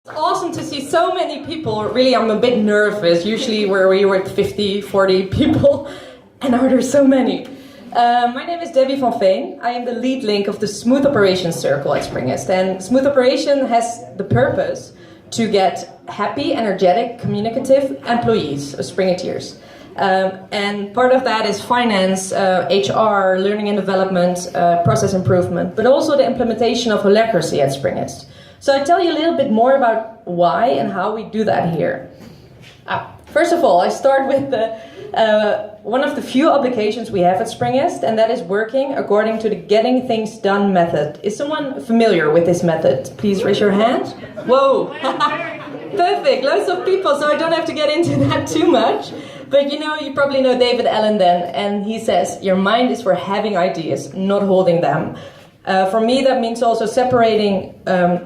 It's awesome to see so many people. Really, I'm a bit nervous. Usually where we were at 50, 40 people, and now there's so many. My name is Debbie van Veen. I am the lead link of the Smooth Operations Circle at Springest. And Smooth Operation has the purpose to get happy, energetic, communicative employees, Springeteers. And part of that is finance, HR, learning and development, process improvement, but also the implementation of Holacracy at Springest. So I'll tell you a little bit more about why and how we do that here. First of all, I start with one of the few obligations we have at Springest, and that is working according to the Getting Things Done method. Is someone familiar with this method? Please raise your hand. Whoa! Perfect, loads of people, so I don't have to get into that too much. But you probably know David Allen then, and he says, your mind is for having ideas, not holding them. For me, that means also separating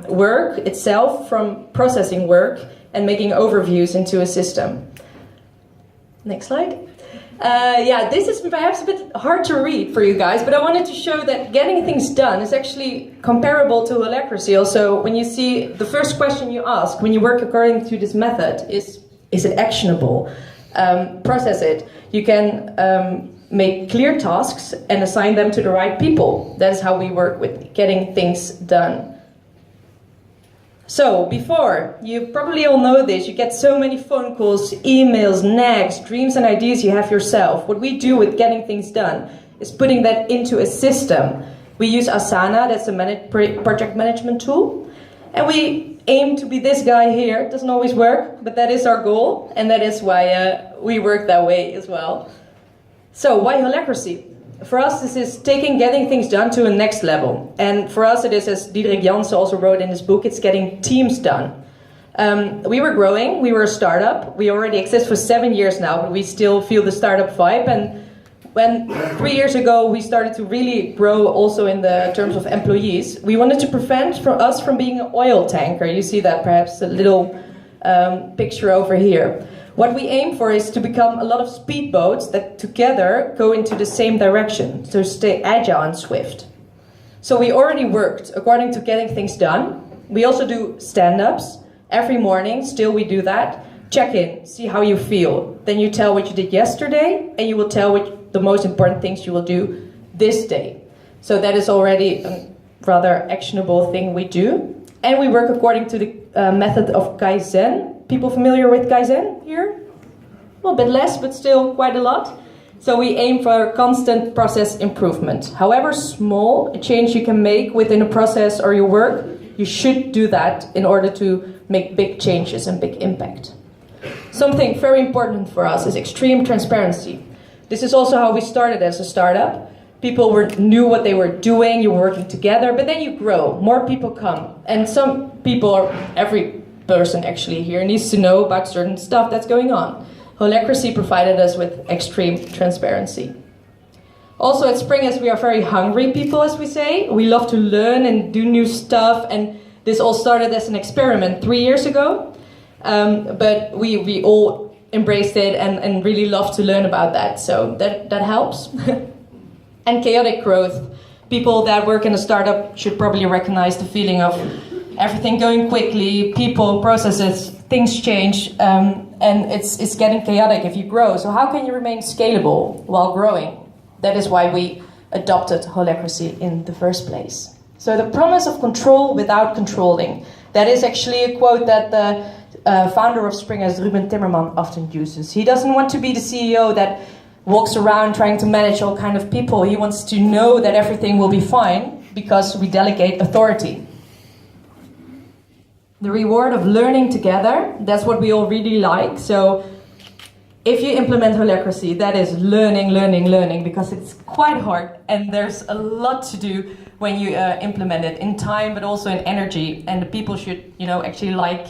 work itself from processing work and making overviews into a system. Next slide. This is perhaps a bit hard to read for you guys, but I wanted to show that getting things done is actually comparable to Holacracy. Also, when you see the first question you ask when you work according to this method is it actionable? Process it. You can make clear tasks and assign them to the right people. That is how we work with getting things done. So, before, you probably all know this, you get so many phone calls, emails, nags, dreams and ideas you have yourself. What we do with getting things done is putting that into a system. We use Asana, that's a project management tool, and we aim to be this guy here. It doesn't always work, but that is our goal, and that is why we work that way as well. So, why Holacracy? For us, this is getting things done to a next level. And for us, it is, as Diederik Jansen also wrote in his book, it's getting teams done. We were growing, we were a startup. We already exist for 7 years now, but we still feel the startup vibe. And when 3 years ago we started to really grow also in the terms of employees, we wanted to prevent us from being an oil tanker. You see that perhaps a little picture over here. What we aim for is to become a lot of speedboats that together go into the same direction, so stay agile and swift. So we already worked according to getting things done. We also do stand-ups every morning, still we do that. Check in, see how you feel. Then you tell what you did yesterday, and you will tell what the most important things you will do this day. So that is already a rather actionable thing we do. And we work according to the method of Kaizen. People familiar with Kaizen here? Well, a bit less, but still quite a lot. So we aim for constant process improvement. However small a change you can make within a process or your work, you should do that in order to make big changes and big impact. Something very important for us is extreme transparency. This is also how we started as a startup. People knew what they were doing, you were working together, but then you grow, more people come. And some people, every person actually here needs to know about certain stuff that's going on. Holacracy provided us with extreme transparency. Also at Springest we are very hungry people, as we say. We love to learn and do new stuff, and this all started as an experiment 3 years ago. But we all embraced it and really love to learn about that, so that helps. And chaotic growth. People that work in a startup should probably recognize the feeling of everything going quickly, people, processes, things change, and it's getting chaotic if you grow. So how can you remain scalable while growing? That is why we adopted Holacracy in the first place. So the promise of control without controlling. That is actually a quote that the founder of Springest, Ruben Timmerman, often uses. He doesn't want to be the CEO that walks around trying to manage all kind of people. He wants to know that everything will be fine because we delegate authority. The reward of learning together, that's what we all really like. So if you implement Holacracy, that is learning, because it's quite hard and there's a lot to do when you implement it in time, but also in energy. And the people should, actually like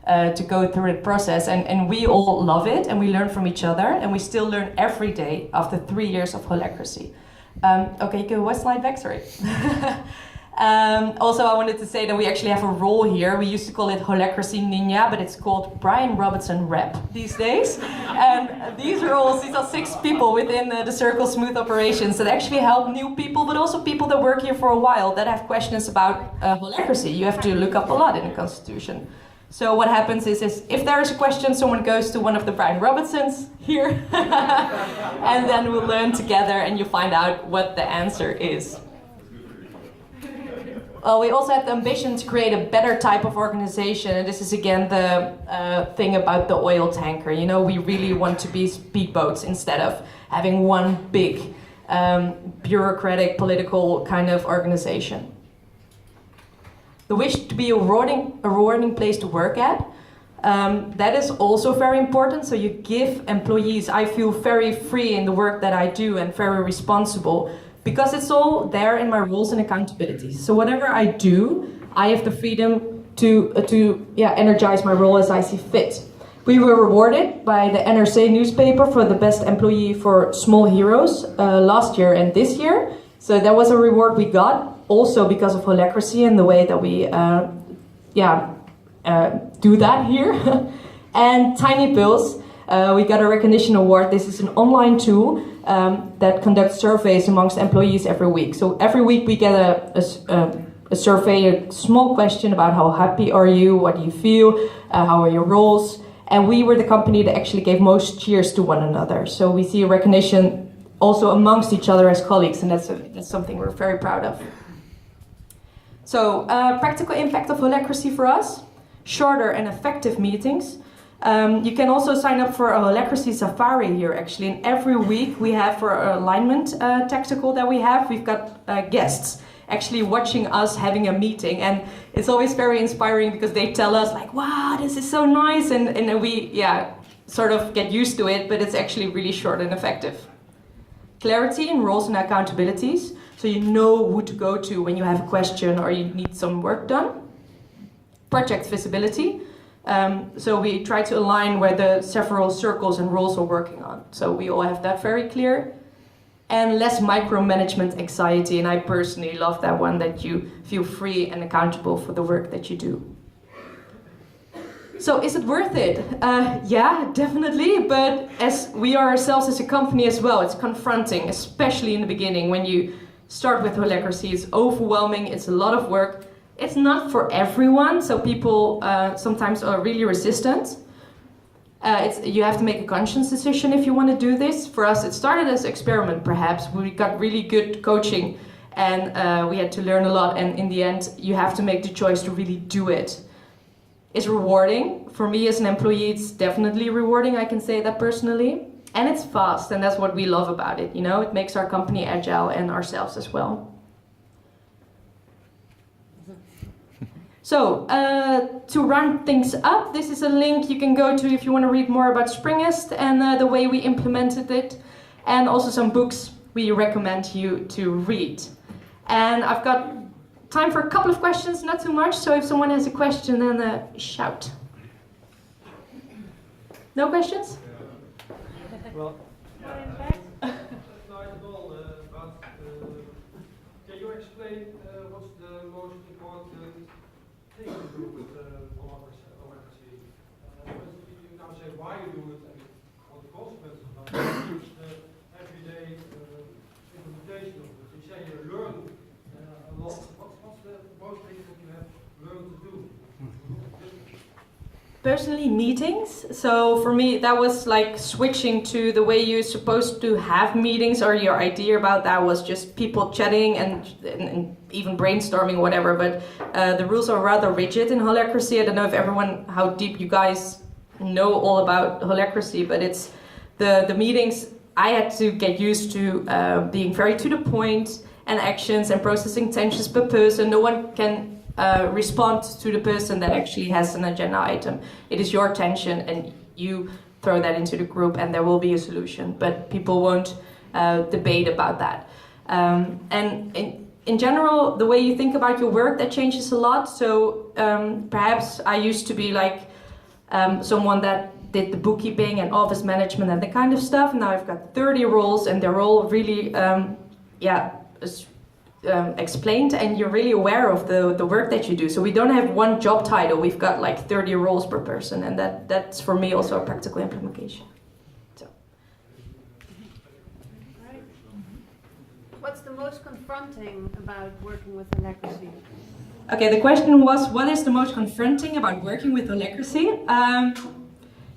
to go through the process. And we all love it, and we learn from each other, and we still learn every day after 3 years of Holacracy. Okay, go one slide back, sorry. Also, I wanted to say that we actually have a role here. We used to call it Holacracy Ninja, but it's called Brian Robertson Rep these days. And these are 6 people within the Circle Smooth Operations that actually help new people, but also people that work here for a while that have questions about Holacracy. You have to look up a lot in the Constitution. So what happens is if there is a question, someone goes to one of the Brian Robinsons here, and then we'll learn together and you find out what the answer is. Well, we also have the ambition to create a better type of organization, and this is again the thing about the oil tanker. You know, we really want to be speedboats instead of having one big bureaucratic, political kind of organization. The wish to be a rewarding place to work at, that is also very important. So you give employees, I feel very free in the work that I do and very responsible because it's all there in my rules and accountabilities. So whatever I do, I have the freedom to energize my role as I see fit. We were rewarded by the NRC newspaper for the best employee for small heroes last year and this year. So that was a reward we got. Also because of Holacracy and the way that we do that here. And Tiny Pills, we got a recognition award. This is an online tool that conducts surveys amongst employees every week. So every week we get a survey, a small question about how happy are you, what do you feel, how are your roles. And we were the company that actually gave most cheers to one another. So we see a recognition also amongst each other as colleagues, and that's something we're very proud of. So, practical impact of Holacracy for us, shorter and effective meetings. You can also sign up for a Holacracy Safari here actually, and every week we have for our alignment tactical that we have, we've got guests actually watching us having a meeting, and it's always very inspiring because they tell us like, wow, this is so nice, and we sort of get used to it, but it's actually really short and effective. Clarity in roles and accountabilities, so you know who to go to when you have a question or you need some work done. Project visibility, so we try to align where the several circles and roles are working on, so we all have that very clear. And less micromanagement anxiety, and I personally love that one, that you feel free and accountable for the work that you do. So is it worth it? Yeah, definitely, but as we are ourselves as a company as well, it's confronting, especially in the beginning when you start with Holacracy. It's overwhelming, it's a lot of work. It's not for everyone, so people sometimes are really resistant. You have to make a conscious decision if you want to do this. For us, it started as an experiment, perhaps. We got really good coaching and we had to learn a lot, and in the end, you have to make the choice to really do it. It's rewarding. For me as an employee, it's definitely rewarding, I can say that personally. And it's fast, and that's what we love about it, you know? It makes our company agile and ourselves as well. So, to run things up, this is a link you can go to if you want to read more about Springest and the way we implemented it, and also some books we recommend you to read. And I've got time for a couple of questions, not too much, so if someone has a question, then shout. No questions? Well, can you explain what's the most important thing to do with Holacracy? You now say why you do it and what the consequences are. It's the everyday implementation of it. You say you learn a lot. What's the most thing that you have learned to do? Personally, meetings. So for me, that was like switching to the way you're supposed to have meetings, or your idea about that was just people chatting and even brainstorming, whatever. But the rules are rather rigid in Holacracy. I don't know if how deep you guys know all about Holacracy, but it's the meetings. I had to get used to being very to the point and actions and processing tensions per person. No one can respond to the person that actually has an agenda item. It is your tension and you throw that into the group and there will be a solution, but people won't debate about that. And in general, the way you think about your work, that changes a lot. So perhaps I used to be like someone that did the bookkeeping and office management and that kind of stuff. Now I've got 30 roles and they're all really explained, and you're really aware of the work that you do. So we don't have one job title, we've got like 30 roles per person, and that's for me also a practical implementation. So. Right. What's the most confronting about working with Holacracy? Okay, the question was, what is the most confronting about working with Holacracy?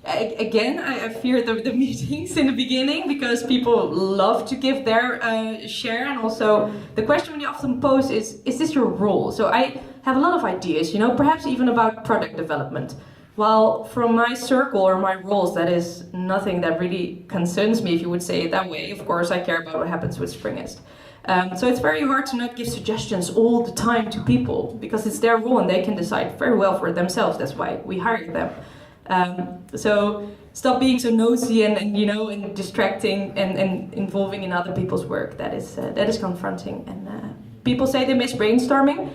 Again, I fear the meetings in the beginning because people love to give their share, and also the question we often pose is this your role? So I have a lot of ideas, perhaps even about product development. While from my circle or my roles, that is nothing that really concerns me, if you would say it that way. Of course, I care about what happens with Springest. So it's very hard to not give suggestions all the time to people because it's their role and they can decide very well for themselves. That's why we hire them. So stop being so nosy and distracting and involving in other people's work. That is confronting. And people say they miss brainstorming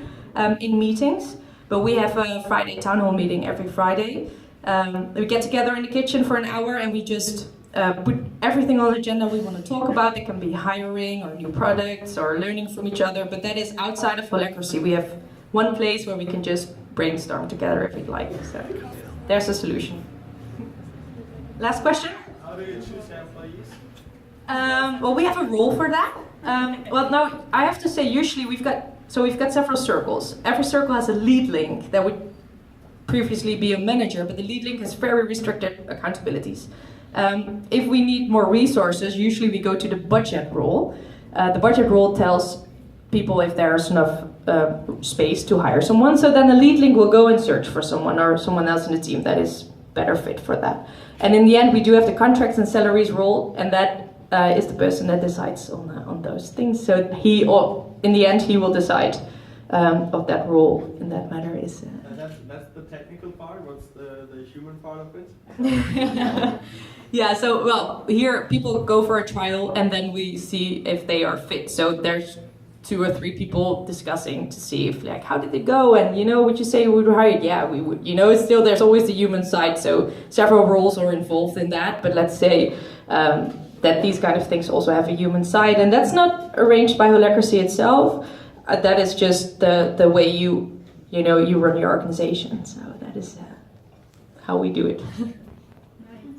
in meetings, but we have a Friday town hall meeting every Friday. We get together in the kitchen for an hour and we just put everything on the agenda we want to talk about. It can be hiring or new products or learning from each other, but that is outside of Holacracy. We have one place where we can just brainstorm together if we'd like. So there's a solution. Last question? How do you choose your employees? Well, we have a role for that. Well, no, I have to say, usually we've got several circles. Every circle has a lead link that would previously be a manager, but the lead link has very restricted accountabilities. If we need more resources, usually we go to the budget role. The budget role tells people if there's enough space to hire someone, so then the lead link will go and search for someone or someone else in the team that is better fit for that. And in the end, we do have the contracts and salaries role, and that is the person that decides on those things. So in the end, he will decide of that role in that matter. Is that's the technical part. What's the human part of it? Yeah, so well, here people go for a trial and then we see if they are fit. So there's 2 or 3 people discussing to see if how did it go, and would you say we would hire? Yeah, we would. It's still, there's always the human side, so several roles are involved in that, but let's say that these kind of things also have a human side, and that's not arranged by Holacracy itself. That is just the way you run your organization. So that is how we do it.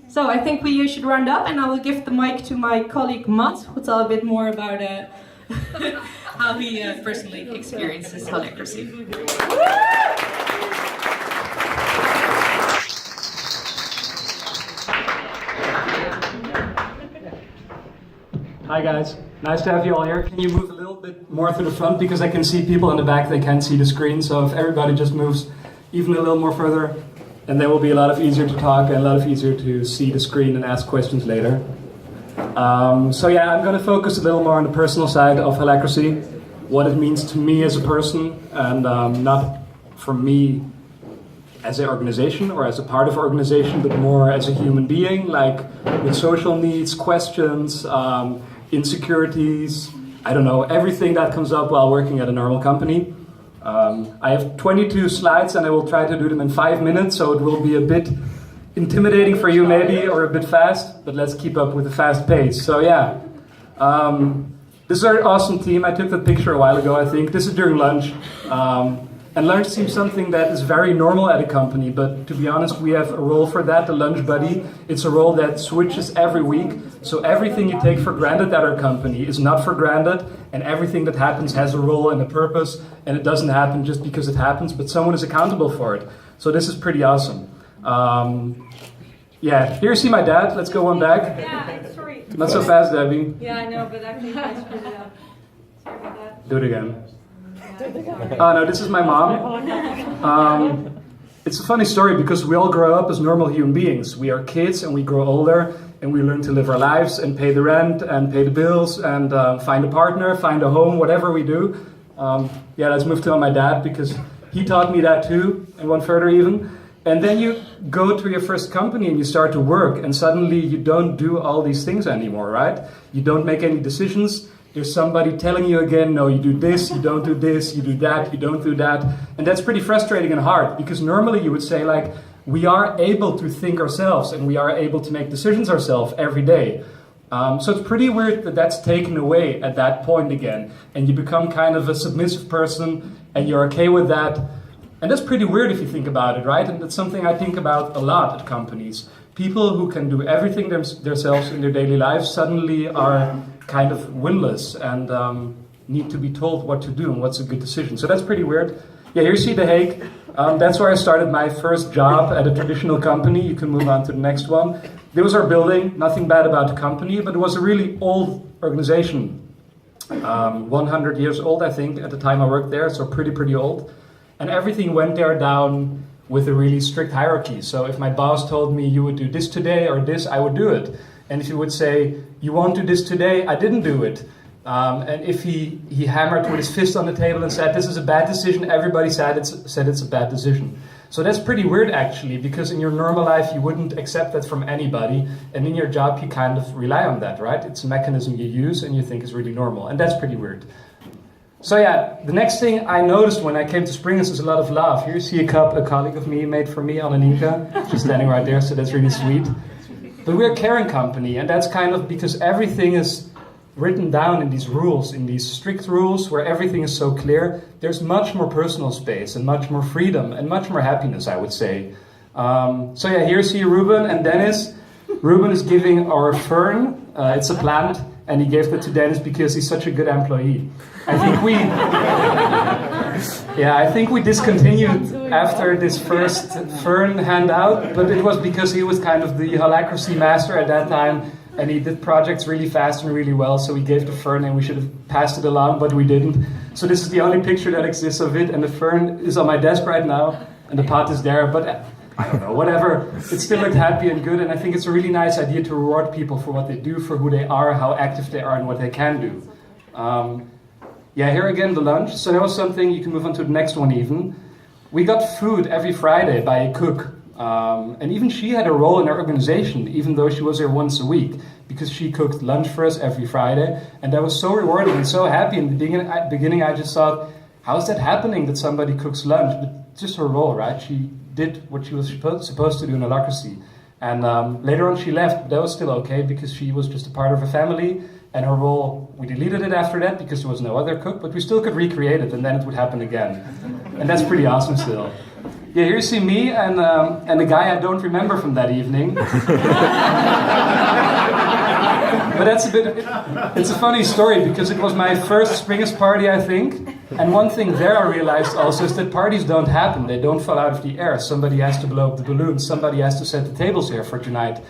So I think we should round up, and I will give the mic to my colleague Matt, who'll tell a bit more about how he personally experiences Holacracy. Hi guys, nice to have you all here. Can you move a little bit more to the front because I can see people in the back, they can't see the screen, so if everybody just moves even a little more further, and then will be a lot easier to talk and a lot easier to see the screen and ask questions later. So yeah, I'm going to focus a little more on the personal side of Holacracy, what it means to me as a person, and not for me as an organization or as a part of an organization, but more as a human being, like with social needs, questions, insecurities, I don't know, everything that comes up while working at a normal company. I have 22 slides and I will try to do them in 5 minutes, so it will be a bit intimidating for you maybe, or a bit fast, but let's keep up with the fast pace. So yeah, this is our awesome team. I took the picture a while ago, I think. This is during lunch. And lunch seems something that is very normal at a company, but to be honest, we have a role for that, the lunch buddy. It's a role that switches every week, so everything you take for granted at our company is not for granted, and everything that happens has a role and a purpose, and it doesn't happen just because it happens, but someone is accountable for it. So this is pretty awesome. Yeah, here you see my dad. Let's go one back. Yeah, sorry. Not so fast, Debbie. Yeah, I know, but I think I screwed it up. Sorry about that. Do it again. Oh no, this is my mom. It's a funny story because we all grow up as normal human beings. We are kids and we grow older and we learn to live our lives and pay the rent and pay the bills and find a partner, find a home, whatever we do. Yeah, let's move to my dad because he taught me that too, and one further even. And then you go to your first company and you start to work, and suddenly you don't do all these things anymore, right? You don't make any decisions. There's somebody telling you again, no, you do this, you don't do this, you do that, you don't do that. And that's pretty frustrating and hard, because normally you would say, like, we are able to think ourselves and we are able to make decisions ourselves every day. So it's pretty weird that that's taken away at that point again. And you become kind of a submissive person and you're okay with that. And that's pretty weird if you think about it, right? And that's something I think about a lot at companies. People who can do everything themselves in their daily lives suddenly are kind of winless and need to be told what to do and what's a good decision. So that's pretty weird. Yeah, here you see The Hague. That's where I started my first job at a traditional company. You can move on to the next one. There was our building, nothing bad about the company, but it was a really old organization. 100 years old, I think, at the time I worked there, so pretty old. And everything went there down with a really strict hierarchy. So if my boss told me you would do this today or this, I would do it. And if he would say, you won't do this today, I didn't do it. And if he hammered with his fist on the table and said, this is a bad decision, everybody said it's a bad decision. So that's pretty weird, actually, because in your normal life, you wouldn't accept that from anybody. And in your job, you kind of rely on that, right? It's a mechanism you use and you think is really normal. And that's pretty weird. So yeah, the next thing I noticed when I came to Springest is a lot of love. Here you see a cup a colleague of me made for me on an Inca. She's standing right there, so that's really sweet. But we're a caring company, and that's kind of because everything is written down in these rules, in these strict rules where everything is so clear. There's much more personal space and much more freedom and much more happiness, I would say. So yeah, here you see Ruben and Dennis. Ruben is giving our fern. It's a plant, and he gave that to Dennis because he's such a good employee. I think we discontinued after this first fern handout, but it was because he was kind of the Holacracy master at that time, and he did projects really fast and really well, so we gave the fern and we should have passed it along, but we didn't. So this is the only picture that exists of it, and the fern is on my desk right now, and the pot is there, but I don't know, whatever. It still looked happy and good, and I think it's a really nice idea to reward people for what they do, for who they are, how active they are, and what they can do. Yeah, here again, the lunch. So that was something, you can move on to the next one even. We got food every Friday by a cook. And even she had a role in our organization, even though she was here once a week, because she cooked lunch for us every Friday. And that was so rewarding and so happy. In the beginning, I just thought, how is that happening that somebody cooks lunch? But just her role, right? She did what she was supposed to do in Holacracy. And later on she left, but that was still okay because she was just a part of a family. And her role, we deleted it after that because there was no other cook, but we still could recreate it and then it would happen again. And that's pretty awesome still. Yeah, here you see me and the guy I don't remember from that evening. But that's it's a funny story because it was my first Springest party, I think. And one thing there I realized also is that parties don't happen. They don't fall out of the air. Somebody has to blow up the balloons. Somebody has to set the tables here for tonight.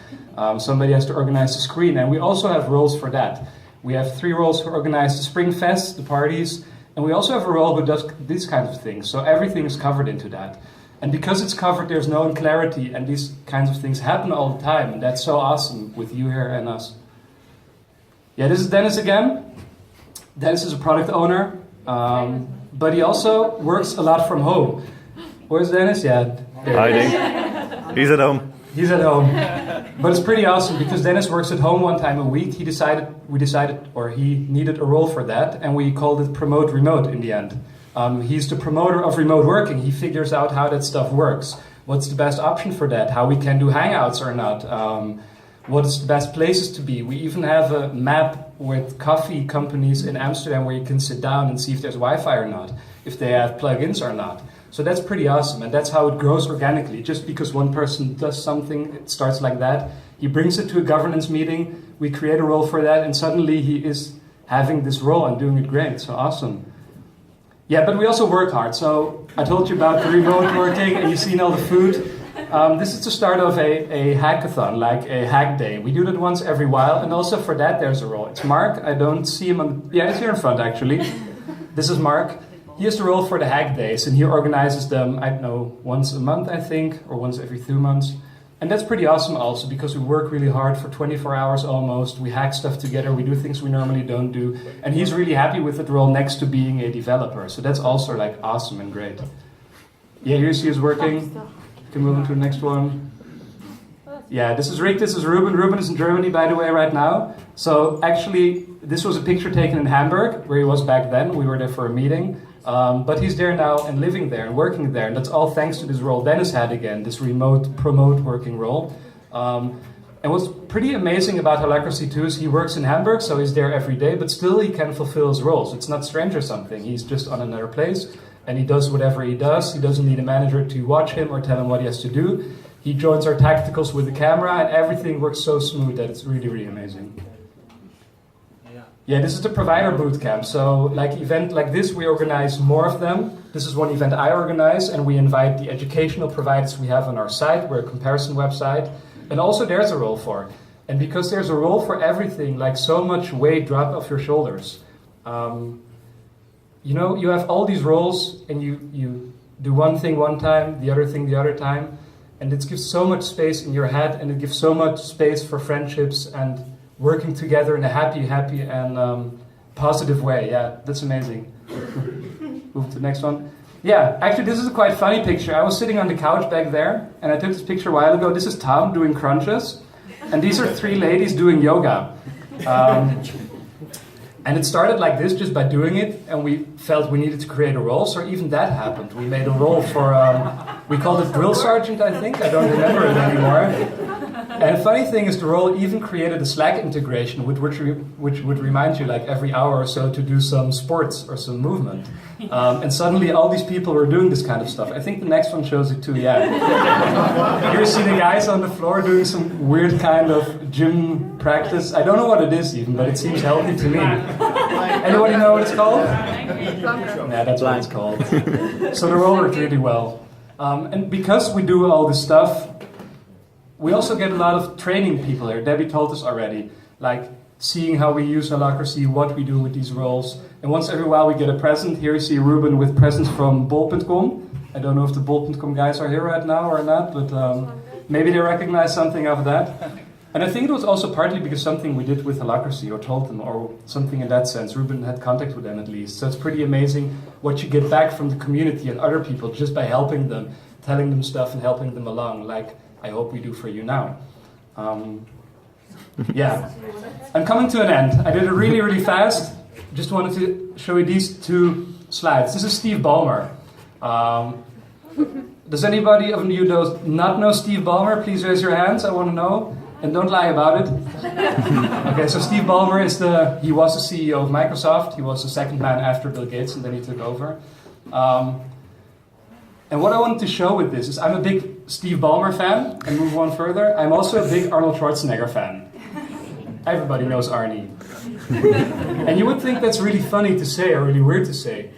Somebody has to organize the screen. And we also have roles for that. We have 3 roles who organize the Spring Fest, the parties. And we also have a role who does these kinds of things. So everything is covered into that. And because it's covered, there's no clarity. And these kinds of things happen all the time. And that's so awesome with you here and us. Yeah, this is Dennis again. Dennis is a product owner. But he also works a lot from home. Where's Dennis? Yeah. Hiding. He's at home. He's at home. But it's pretty awesome because Dennis works at home one time a week. He needed a role for that, and we called it Promote Remote in the end. He's the promoter of remote working. He figures out how that stuff works. What's the best option for that? How we can do Hangouts or not? What is the best places to be? We even have a map with coffee companies in Amsterdam where you can sit down and see if there's Wi-Fi or not, if they have plugins or not. So that's pretty awesome, and that's how it grows organically. Just because one person does something, it starts like that. He brings it to a governance meeting, we create a role for that, and suddenly he is having this role and doing it great. So awesome. Yeah, but we also work hard. So I told you about the remote working, and you've seen all the food. This is the start of a hackathon, like a hack day. We do that once every while, and also for that there's a role. It's Mark. I don't see him on... Yeah, he's here in front, actually. This is Mark. He has the role for the hack days, and he organizes them, I don't know, once a month, I think, or once every 2 months. And that's pretty awesome also, because we work really hard for 24 hours almost. We hack stuff together, we do things we normally don't do. And he's really happy with that role next to being a developer. So that's also like awesome and great. Yeah, here you see us working. You can move on to the next one. Yeah, this is Rick, this is Ruben. Ruben is in Germany, by the way, right now. So actually, this was a picture taken in Hamburg, where he was back then. We were there for a meeting. But he's there now and living there and working there. And that's all thanks to this role Dennis had again, this remote promote working role. And what's pretty amazing about Holacracy too is he works in Hamburg, so he's there every day, but still he can fulfill his roles. It's not strange or something. He's just on another place and he does whatever he does. He doesn't need a manager to watch him or tell him what he has to do. He joins our tacticals with the camera and everything works so smooth that it's really, really amazing. Yeah, this is the provider bootcamp. So like event like this, we organize more of them. This is one event I organize, and we invite the educational providers we have on our site. We're a comparison website, and also there's a role for. And because there's a role for everything, like so much weight drop off your shoulders. You know, you have all these roles, and you do one thing one time, the other thing the other time, and it gives so much space in your head, and it gives so much space for friendships and working together in a happy and positive way. Yeah, that's amazing. Move to the next one. Yeah, actually this is a quite funny picture. I was sitting on the couch back there, and I took this picture a while ago. This is Tom doing crunches, and these are 3 ladies doing yoga. And it started like this, just by doing it, and we felt we needed to create a role, so even that happened. We made a role for, we called it drill sergeant, I think. I don't remember it anymore. And the funny thing is, the role even created a Slack integration, which would remind you, like, every hour or so to do some sports or some movement. And suddenly all these people were doing this kind of stuff. I think the next one shows it too, yeah. Here you see the guys on the floor doing some weird kind of gym practice. I don't know what it is even, but it seems healthy to me. Anybody know what it's called? Yeah, that's what it's called. So the role worked really well. And because we do all this stuff, we also get a lot of training people here. Debbie told us already, like seeing how we use Holacracy, what we do with these roles. And once every while we get a present. Here you see Ruben with presents from bol.com. I don't know if the bol.com guys are here right now or not, but maybe they recognize something of that. And I think it was also partly because something we did with Holacracy or told them, or something in that sense. Ruben had contact with them at least. So it's pretty amazing what you get back from the community and other people just by helping them, telling them stuff and helping them along, like I hope we do for you now. Yeah, I'm coming to an end. I did it really, really fast. Just wanted to show you these 2 slides. This is Steve Ballmer. Does anybody of you not know Steve Ballmer? Please raise your hands, I want to know. And don't lie about it. Okay, so Steve Ballmer he was the CEO of Microsoft. He was the second man after Bill Gates, and then he took over. And what I wanted to show with this is I'm a big Steve Ballmer fan, and move on further. I'm also a big Arnold Schwarzenegger fan. Everybody knows Arnie. And you would think that's really funny to say, or really weird to say.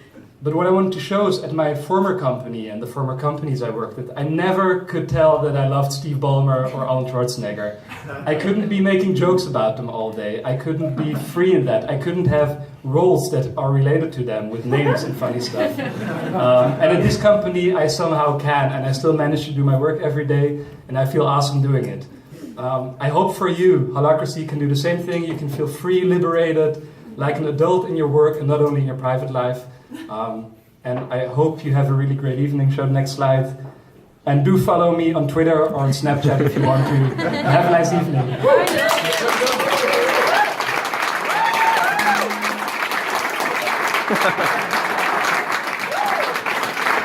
But what I wanted to show is at my former company and the former companies I worked with, I never could tell that I loved Steve Ballmer or Arnold Schwarzenegger. I couldn't be making jokes about them all day. I couldn't be free in that. I couldn't have roles that are related to them with names and funny stuff. And at this company, I somehow can, and I still manage to do my work every day, and I feel awesome doing it. I hope for you, Holacracy can do the same thing. You can feel free, liberated, like an adult in your work and not only in your private life. And I hope you have a really great evening. Show the next slide. And do follow me on Twitter or on Snapchat if you want to. Have a nice evening.